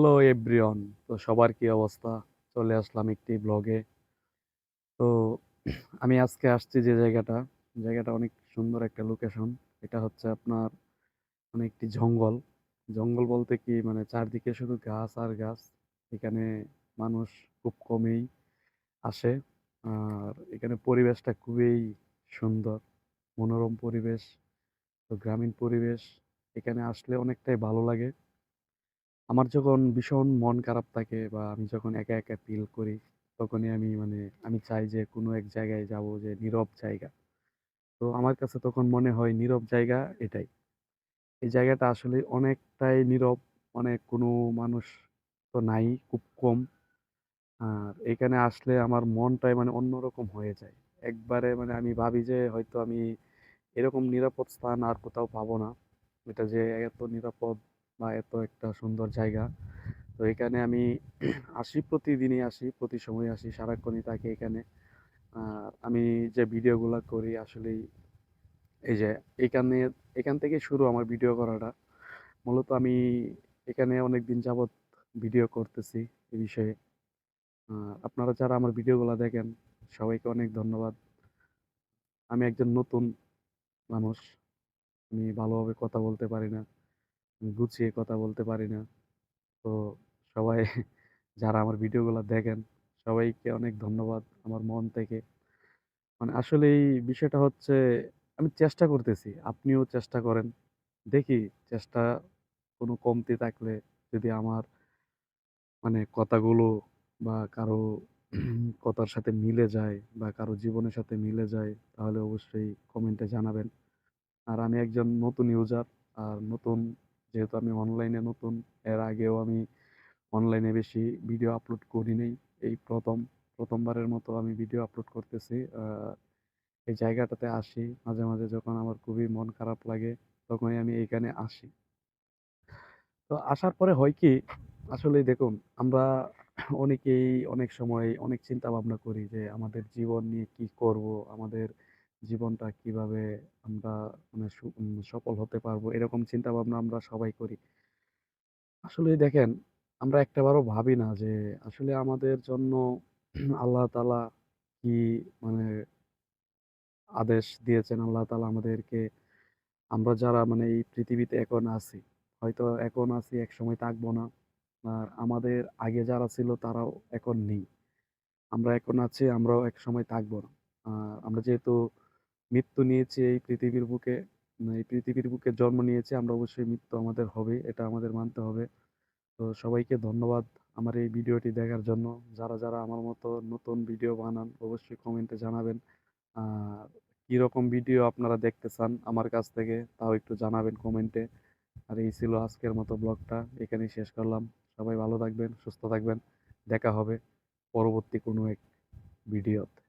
Hello everyone. তো সবার কি অবস্থা? চলে আসলাম একটি ব্লগে। তো আমি আজকে আসছি যে জায়গাটা অনেক সুন্দর একটা লোকেশন। এটা হচ্ছে আপনার মানে একটি জঙ্গল। জঙ্গল বলতে কি মানে চারদিকে শুধু গাছ আর গাছ। এখানে মানুষ খুব কমই আসে। আর এখানে পরিবেশটা খুবই সুন্দর, মনোরম পরিবেশ। তো গ্রামীণ পরিবেশ। এখানে আসলে অনেকটাই ভালো লাগে। আমার যখন ভীষণ মন খারাপ থাকে বা আমি যখন একা একা ফিল করি, তখনই আমি চাই যে কোনো এক জায়গায় যাব, যে নীরব জায়গা। তো আমার কাছে তখন মনে হয় নীরব জায়গা এটাই। এই জায়গাটা আসলে অনেকটাই নীরব, কোনো মানুষ তো নাই, খুব কম। আর এখানে আসলে আমার মনটাই অন্যরকম হয়ে যায়। একবারে আমি ভাবি যে হয়তো আমি এরকম নিরাপদ স্থান আর কোথাও পাবো না। এটা যে এত নিরাপদ বা এত একটা সুন্দর জায়গা। তো এখানে আমি আসি, প্রতিদিনই আসি, প্রতি সময় আসি, সারাক্ষণই থাকি এখানে। আর আমি যে ভিডিওগুলা করি আসলেই এই যে এখানে এখান থেকে শুরু আমার ভিডিও করাটা। মূলত আমি এখানে অনেকদিন যাবৎ ভিডিও করতেছি এই বিষয়ে। আপনারা যারা আমার ভিডিওগুলা দেখেন, সবাইকে অনেক ধন্যবাদ। আমি একজন নতুন মানুষ। আমি ভালোভাবে কথা বলতে পারি না, গুছিয়ে কথা বলতে পারি না। তো সবাই যারা আমার ভিডিওগুলো দেখেন, সবাইকে অনেক ধন্যবাদ আমার মন থেকে। আসলে এই বিষয়টা হচ্ছে, আমি চেষ্টা করতেছি, আপনিও চেষ্টা করেন। দেখি চেষ্টা কোনো কমতি থাকলে, যদি আমার কথাগুলো বা কারো কথার সাথে মিলে যায় বা কারো জীবনের সাথে মিলে যায়, তাহলে অবশ্যই কমেন্টে জানাবেন। আর আমি একজন নতুন ইউজার। আর নতুন, যেহেতু আমি অনলাইনে নতুন, এর আগেও আমি অনলাইনে বেশি ভিডিও আপলোড করি নাই। এই প্রথমবারের মতো আমি ভিডিও আপলোড করতেছি। এই জায়গাটাতে আসি মাঝে মাঝে, যখন আমার খুবই মন খারাপ লাগে, তখনই আমি এইখানে আসি। তো আসার পরে হয় কি, আসলেই দেখুন, আমরা অনেকেই অনেক সময় অনেক চিন্তা ভাবনা করি যে আমাদের জীবন নিয়ে কি করব, আমাদের জীবনটা কিভাবে আমরা সফল হতে পারবো, এরকম চিন্তা ভাবনা আমরা সবাই করি। আসলে দেখেন, আমরা একটাবারও ভাবি না যে আসলে আমাদের জন্য আল্লাহ তাআলা কি মানে আদেশ দিয়েছেন। আল্লাহ তাআলা আমাদেরকে, আমরা যারা এই পৃথিবীতে এখন আছি, হয়তো এখন আছি, একসময় থাকবো না। আর আমাদের আগে যারা ছিল তারাও এখন নেই। আমরা এখন আছি, আমরাও একসময় থাকবো না। আমরা যেহেতু মৃত্যু নিয়েছি এই পৃথিবীর বুকে, এই পৃথিবীর বুকে জন্ম নিয়েছি, আমরা অবশ্যই মৃত্যু আমাদের হবে, এটা আমাদের মানতে হবে। তো সবাইকে ধন্যবাদ আমার এই ভিডিওটি দেখার জন্য। যারা আমার মতো নতুন ভিডিও বানান, অবশ্যই কমেন্টে জানাবেন। আর কিরকম ভিডিও আপনারা দেখতে চান আমার কাছ থেকে, তাও একটু জানাবেন কমেন্টে। আর এই ছিল আজকের মতো ব্লগটা, এখানেই শেষ করলাম। সবাই ভালো থাকবেন, সুস্থ থাকবেন। দেখা হবে পরবর্তী কোনো এক ভিডিওতে।